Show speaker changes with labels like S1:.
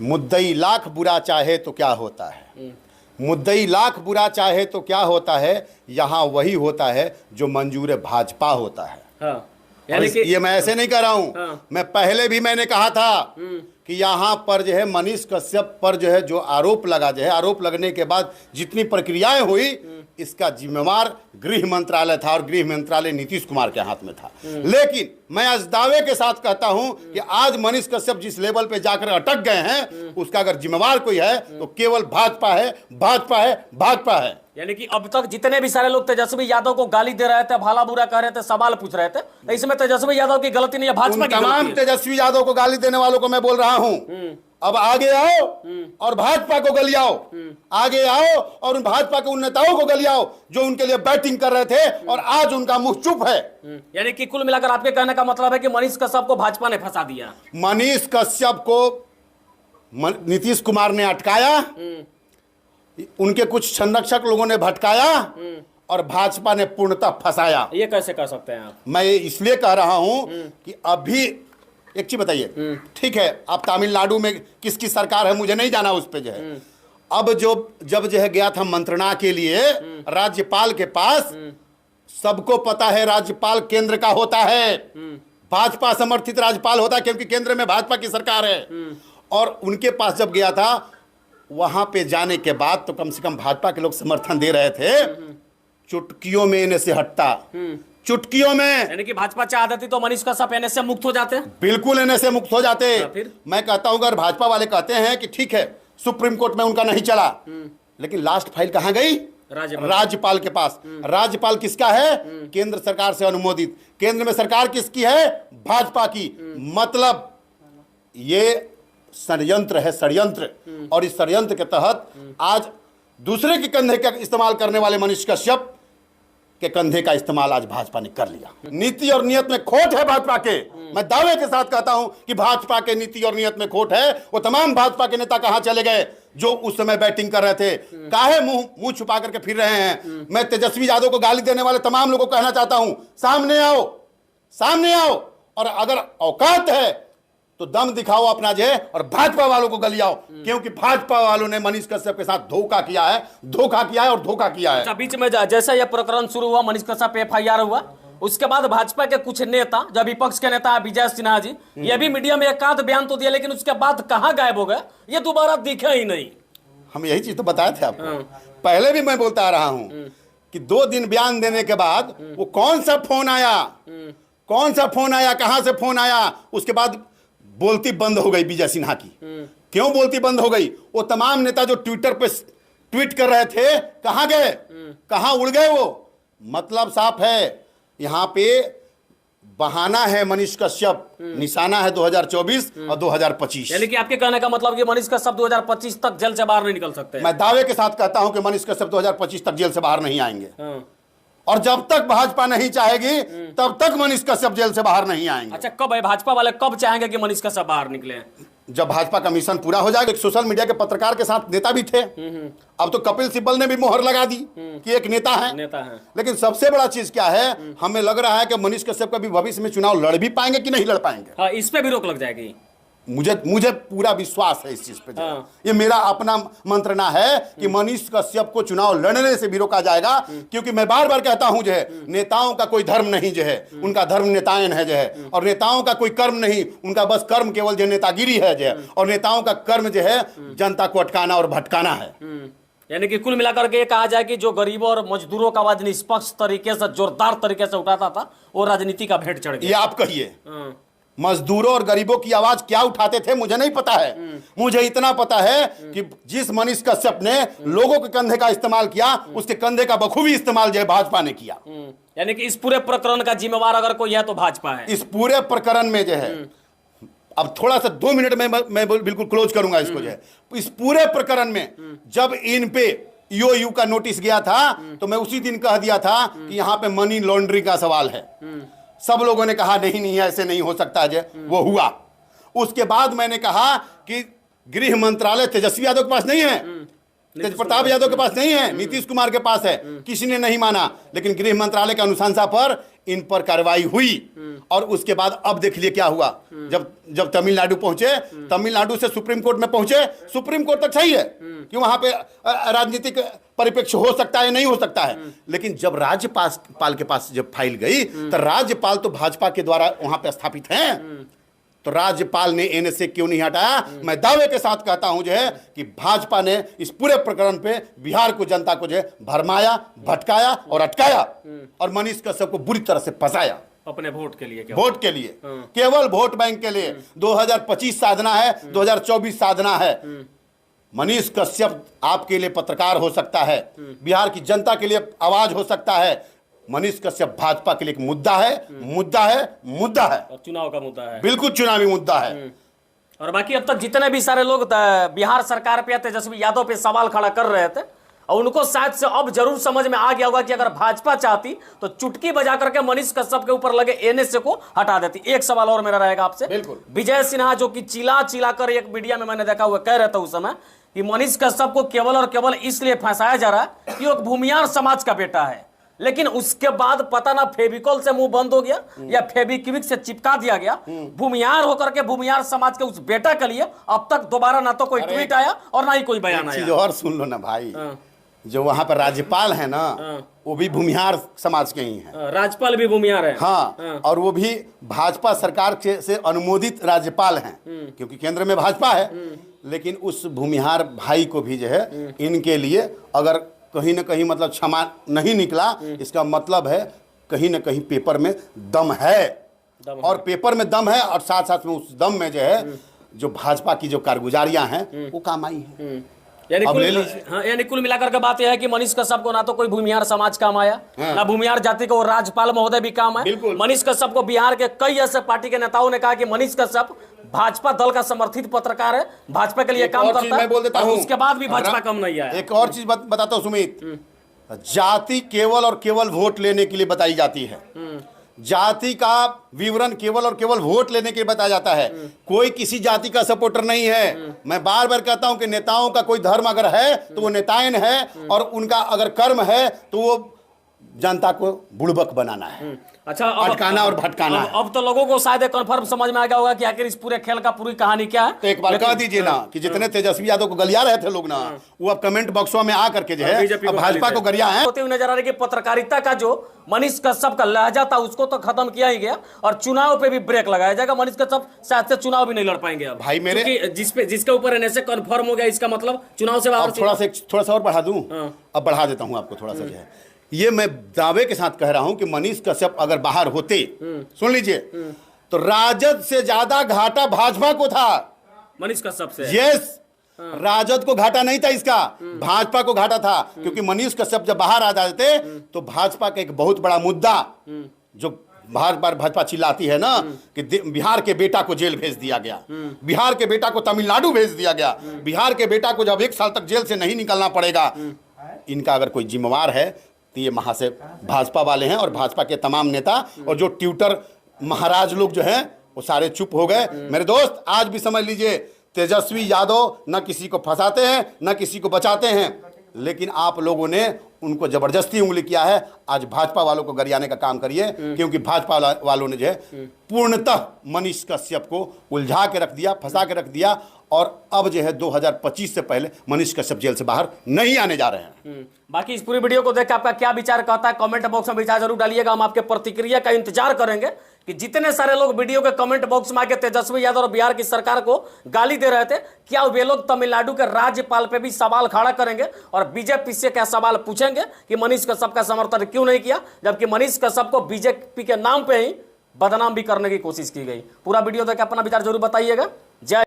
S1: मुद्दई लाख बुरा चाहे तो क्या होता है, मुद्दई लाख बुरा चाहे तो क्या होता है, यहाँ वही होता है जो मंजूर भाजपा होता है।
S2: हाँ, यानी कि
S1: ये मैं ऐसे नहीं कह रहा हूँ।
S2: हाँ।
S1: मैं पहले भी मैंने कहा था कि यहाँ पर जो है मनीष कश्यप पर जो है जो आरोप लगा, जो है आरोप लगने के बाद जितनी प्रक्रियाएं हुई, इसका जिम्मेवार गृह मंत्रालय था और गृह मंत्रालय नीतीश कुमार के हाथ में था। लेकिन मैं आज दावे के साथ कहता हूं कि आज मनीष कश्यप जिस लेवल पे जाकर अटक गए हैं, उसका अगर जिम्मेवार कोई है तो केवल भाजपा है, भाजपा है, भाजपा है।
S2: यानी कि अब तक जितने भी सारे लोग तेजस्वी यादव को गाली दे रहे थे, भला बुरा कह रहे थे, सवाल पूछ रहे थे, इसमें तेजस्वी यादव की गलती नहीं है, भाजपा की
S1: तमाम
S2: गलती है।
S1: तेजस्वी यादव को गाली देने वालों को मैं बोल रहा हूं, अब आगे आओ और भाजपा को गलियाओ, आगे आओ और उन भाजपा के उन नेताओं को गलियाओ जो उनके लिए बैटिंग कर रहे थे और आज उनका मुंह चुप है।
S2: यानी कि कुल मिलाकर आपके कहने का मतलब है कि मनीष कश्यप को भाजपा ने फंसा दिया।
S1: मनीष कश्यप को नीतीश कुमार ने अटकाया, उनके कुछ संरक्षक लोगों ने भटकाया और भाजपा ने पूर्णतः फंसाया।
S2: ये कैसे कर सकते हैं आप?
S1: मैं इसलिए कह रहा हूं कि अभी एक चीज बताइए, ठीक है आप तमिलनाडु में किसकी सरकार है मुझे नहीं जाना उस पे जो है, अब जब जो है गया था मंत्रणा के लिए राज्यपाल के पास, सबको पता है राज्यपाल केंद्र का होता है, भाजपा समर्थित राज्यपाल होता है क्योंकि केंद्र में भाजपा की सरकार है। और उनके पास जब गया था, वहां पे जाने के बाद तो कम से कम भाजपा के लोग समर्थन दे रहे थे, चुटकियों में इन्हें से हटता, चुटकियों में।
S2: यानी कि भाजपा चाहती तो मनीष कश्यप एनएस से मुक्त हो जाते,
S1: बिल्कुल एनएस से मुक्त हो जाते।
S2: फिर
S1: मैं कहता हूं अगर भाजपा वाले कहते हैं कि ठीक है सुप्रीम कोर्ट में उनका नहीं चला, लेकिन लास्ट फाइल कहां गई? राज्यपाल के पास। राज्यपाल किसका है? केंद्र सरकार से अनुमोदित। केंद्र में सरकार किसकी है? भाजपा की। मतलब ये षड्यंत्र है, षड्यंत्र। और इस षड्यंत्र के तहत आज दूसरे के कंधे का इस्तेमाल करने वाले मनीष कश्यप के कंधे का इस्तेमाल आज भाजपा ने कर लिया। नीति और नियत में खोट है भाजपा के। मैं दावे के साथ कहता हूं कि भाजपा के नीति और नियत में खोट है। वो तमाम भाजपा के नेता कहां चले गए जो उस समय बैटिंग कर रहे थे? काहे मुंह छुपा करके फिर रहे हैं? मैं तेजस्वी यादव को गाली देने वाले तमाम लोगों को कहना चाहता हूं, सामने आओ, सामने आओ, और अगर औकात है तो दम दिखाओ अपना जे और भाजपा वालों को गलियाओ, क्योंकि भाजपा वालों ने मनीष कश्यप के साथ धोखा किया है, धोखा किया है और धोखा किया है।
S2: अच्छा, बीच में जैसा यह प्रकरण शुरू हुआ, मनीष कश्यप पे एफआईआर हुआ, उसके बाद भाजपा के कुछ नेता, जब विपक्ष के नेता विजय सिन्हा जी, ये भी मीडिया में एक आध बयान तो दिया, लेकिन उसके बाद कहां गायब हो गए, ये दोबारा दिखे ही नहीं।
S1: हम यही चीज तो बताए थे आपको, पहले भी मैं बोलता आ रहा हूं कि 2 दिन बयान देने के बाद वो कौन सा फोन आया, कौन सा फोन आया, कहां से फोन आया, उसके बाद बोलती बंद हो गई विजय सिन्हा की। क्यों बोलती बंद हो गई? वो तमाम नेता जो ट्विटर पे ट्वीट कर रहे थे, कहां गए, कहां उड़ गए वो? मतलब साफ है, यहां पे बहाना है मनीष कश्यप, निशाना है 2024 और 2025।
S2: यानी कि आपके कहने का मतलब कि मनीष कश्यप 2025 तक जेल से बाहर नहीं निकल सकते?
S1: मैं दावे के साथ कहता हूं कि मनीष कश्यप 2025 तक जेल से बाहर नहीं आएंगे। और जब तक भाजपा नहीं चाहेगी तब तक मनीष कश्यप जेल से बाहर नहीं आएंगे।
S2: अच्छा, कब है भाजपा वाले कब चाहेंगे कि मनीष कश्यप बाहर निकले?
S1: जब भाजपा का मिशन पूरा हो जाएगा। एक सोशल मीडिया के पत्रकार के साथ नेता भी थे, अब तो कपिल सिब्बल ने भी मोहर लगा दी कि एक नेता है। लेकिन सबसे बड़ा चीज क्या है, हमें लग रहा है कि मनीष कश्यप कभी भविष्य में चुनाव लड़ भी पाएंगे कि नहीं लड़ पाएंगे।
S2: हाँ, इस पे भी रोक लग जाएगी।
S1: मुझे पूरा विश्वास है इस चीज पे। ये मेरा अपना मंत्रणा है कि मनीष कश्यप को चुनाव लड़ने से भी रोका जाएगा, क्योंकि मैं बार बार कहता हूं जो है नेताओं का कोई धर्म नहीं जो है, उनका धर्म नेतायन है जो है, और नेताओं का कोई कर्म नहीं, उनका बस कर्म केवल जो नेतागिरी है जो है, और नेताओं का कर्म जो है जनता को अटकाना और भटकाना है।
S2: यानी कि कुल मिलाकर के कहा जाए कि जो गरीबों और मजदूरों का आवाज निष्पक्ष तरीके से, जोरदार तरीके से उठाता था, वो राजनीति का भेंट चढ़ गया।
S1: ये आप कहिए, मजदूरों और गरीबों की आवाज क्या उठाते थे मुझे नहीं पता है। मुझे इतना पता है कि जिस मनीष कश्यप ने लोगों के कंधे का इस्तेमाल किया, उसके कंधे का बखूबी इस्तेमाल जो है भाजपा ने किया।
S2: यानी कि इस पूरे प्रकरण का जिम्मेवार अगर कोई है तो भाजपा है।
S1: इस पूरे प्रकरण में जो है, अब थोड़ा सा 2 मिनट में मैं बिल्कुल क्लोज करूंगा इसको जो है। इस पूरे प्रकरण में जब इन पे ईओयू का नोटिस गया था, तो मैं उसी दिन कह दिया था कि यहाँ पे मनी लॉन्ड्रिंग का सवाल है। सब लोगों ने कहा नहीं ऐसे नहीं हो सकता है, वो हुआ। उसके बाद मैंने कहा कि गृह मंत्रालय तेजस्वी यादव के पास नहीं है, तेज प्रताप यादव के पास नहीं है, नीतीश कुमार के पास है। किसी ने नहीं माना, लेकिन गृह मंत्रालय की अनुशंसा पर इन पर कार्रवाई हुई। और उसके बाद अब देख लिए क्या हुआ। जब तमिलनाडु पहुंचे, तमिलनाडु से सुप्रीम कोर्ट में पहुंचे, सुप्रीम कोर्ट तक सही है कि वहां पे राजनीतिक परिप्रेक्ष्य हो सकता है, नहीं हो सकता है, लेकिन जब राज्यपाल के पास जब फाइल गई तो राज्यपाल तो भाजपा के द्वारा वहां पे स्थापित हैं, तो राज्यपाल ने एनएसए क्यों नहीं हटाया? मैं दावे के साथ कहता हूं जो है कि भाजपा ने इस पूरे प्रकरण पे बिहार को, जनता को जो है भरमाया, भटकाया और अटकाया और मनीष कश्यप को बुरी तरह से फंसाया
S2: अपने वोट के लिए,
S1: वोट के लिए, केवल वोट बैंक के लिए। 2025 साधना है, 2024 साधना है। मनीष कश्यप आपके लिए पत्रकार हो सकता है, बिहार की जनता के लिए आवाज हो सकता है। मनीष कश्यप भाजपा के लिए एक मुद्दा है, मुद्दा है, मुद्दा है,
S2: और चुनाव का मुद्दा है,
S1: बिल्कुल चुनावी मुद्दा है।
S2: और बाकी अब तक जितने भी सारे लोग बिहार सरकार पे, तेजस्वी यादव पे सवाल खड़ा कर रहे थे, और उनको शायद से अब जरूर समझ में आ गया होगा कि अगर भाजपा चाहती तो चुटकी बजा करके मनीष कश्यप के ऊपर लगे एनएसए को हटा देती। एक सवाल और मेरा रहेगा आपसे, विजय सिन्हा जो कि चिल्ला चिल्ला कर एक मीडिया में मैंने देखा हुआ कह रहे थे उस समय कि मनीष कश्यप को केवल और केवल इसलिए फंसाया जा रहा है कि वो एक भूमियार समाज का बेटा है, लेकिन उसके बाद पता ना फेविकॉल से मुंह बंद हो गया या फेविक्विक से चिपका दिया गया। भूमियार होकर के भूमियार समाज के उस बेटा के लिए अब तक दोबारा ना तो कोई ट्वीट आया और ना ही कोई बयान आया।
S1: और सुन लो ना भाई, जो वहां पर राज्यपाल है ना, वो भी भूमिहार समाज के ही हैं।
S2: राज्यपाल भी भूमिहार है।
S1: हाँ, और वो भी भाजपा सरकार से अनुमोदित राज्यपाल हैं, क्योंकि केंद्र में भाजपा है। लेकिन उस भूमिहार भाई को भी जो है इनके लिए अगर कहीं ना कहीं मतलब क्षमा नहीं निकला, इसका मतलब है कहीं ना कहीं पेपर में दम है, और पेपर में दम है, और साथ साथ में उस दम में जो है जो भाजपा की जो कारगुजारियां हैं वो काम आई हैं।
S2: यानी कुल मिलाकर के बात यह है कि मनीष कश्यप को ना तो कोई भूमिहार समाज काम आया, ना भूमिहार जाति को राज्यपाल महोदय भी काम आए। मनीष कश्यप को बिहार के कई ऐसे पार्टी के नेताओं ने कहा कि मनीष कश्यप भाजपा दल का समर्थित पत्रकार है, भाजपा के लिए काम करता है, और उसके बाद भी भाजपा कम नहीं आया।
S1: एक और चीज बताता हूं सुमित, जाति केवल और केवल वोट लेने के लिए बताई जाती है। जाति का विवरण केवल और केवल वोट लेने के लिए बताया जाता है। कोई किसी जाति का सपोर्टर नहीं है। मैं बार बार कहता हूं कि नेताओं का कोई धर्म अगर है तो वो नेतायन है, और उनका अगर कर्म है तो वो जनता को बुड़बक बनाना है,
S2: अच्छा,
S1: भटकाना और भटकाना है।
S2: अब तो लोगों को शायद कंफर्म समझ में आ गया होगा कि आखिर इस पूरे खेल का पूरी कहानी क्या है।
S1: तो एक बार कह दीजिए ना कि जितने तेजस्वी यादव को गलिया रहे थे लोग ना, वो अब कमेंट बॉक्सों में आ करके जो है भाजपा को गरिया है।
S2: होते हुए नजर आ रही है कि पत्रकारिता का जो मनीष कश्यप का लहजा था उसको तो खत्म किया ही गया, और चुनाव पे भी ब्रेक लगाया जाएगा। मनीष कश्यप शायद से चुनाव भी नहीं लड़ पाएंगे अब
S1: भाई मेरे,
S2: जिसके ऊपर एनएसए कंफर्म हो गया, इसका मतलब चुनाव से बाहर।
S1: थोड़ा सा और बढ़ा दूं, अब बढ़ा देता हूं आपको थोड़ा सा जो है। ये मैं दावे के साथ कह रहा हूं कि मनीष कश्यप अगर बाहर होते, सुन लीजिए, तो राजद से ज्यादा घाटा भाजपा को था।
S2: मनीष कश्यप से?
S1: यस, राजद को घाटा नहीं था इसका, भाजपा को घाटा था। क्योंकि मनीष कश्यप जब बाहर आ जाते तो भाजपा का एक बहुत बड़ा मुद्दा जो बार बार भाजपा चिल्लाती है ना कि बिहार के बेटा को जेल भेज दिया गया, बिहार के बेटा को तमिलनाडु भेज दिया गया, बिहार के बेटा को जब 1 साल तक जेल से नहीं निकलना पड़ेगा। इनका अगर कोई जिम्मेवार है तो ये वहां से भाजपा वाले हैं, और भाजपा के तमाम नेता और जो ट्विटर महाराज लोग जो हैं वो सारे चुप हो गए। मेरे दोस्त, आज भी समझ लीजिए, तेजस्वी यादव न किसी को फंसाते हैं न किसी को बचाते हैं, लेकिन आप लोगों ने उनको जबरदस्ती उंगली किया है। आज भाजपा वालों को गरियाने का काम करिए, क्योंकि भाजपा वालों ने जो है पूर्णतः मनीष कश्यप को उलझा के रख दिया, फंसा के रख दिया, और अब जो है 2025 से पहले मनीष कश्यप जेल से बाहर नहीं आने जा रहे हैं।
S2: बाकी इस पूरी वीडियो को देख के आपका क्या विचार कहता है कमेंट बॉक्स में विचार जरूर डालिएगा। हम आपके प्रतिक्रिया का इंतजार करेंगे कि जितने सारे लोग वीडियो के कमेंट बॉक्स में आके तेजस्वी यादव और बिहार की सरकार को गाली दे रहे थे, क्या वे लोग तमिलनाडु के राज्यपाल पे भी सवाल खड़ा करेंगे और बीजेपी से क्या सवाल पूछेंगे कि मनीष कश्यप का समर्थन क्यों नहीं किया, जबकि मनीष कश्यप को बीजेपी के नाम पे ही बदनाम भी करने की कोशिश की गई। पूरा वीडियो देख के अपना विचार जरूर बताइएगा। जय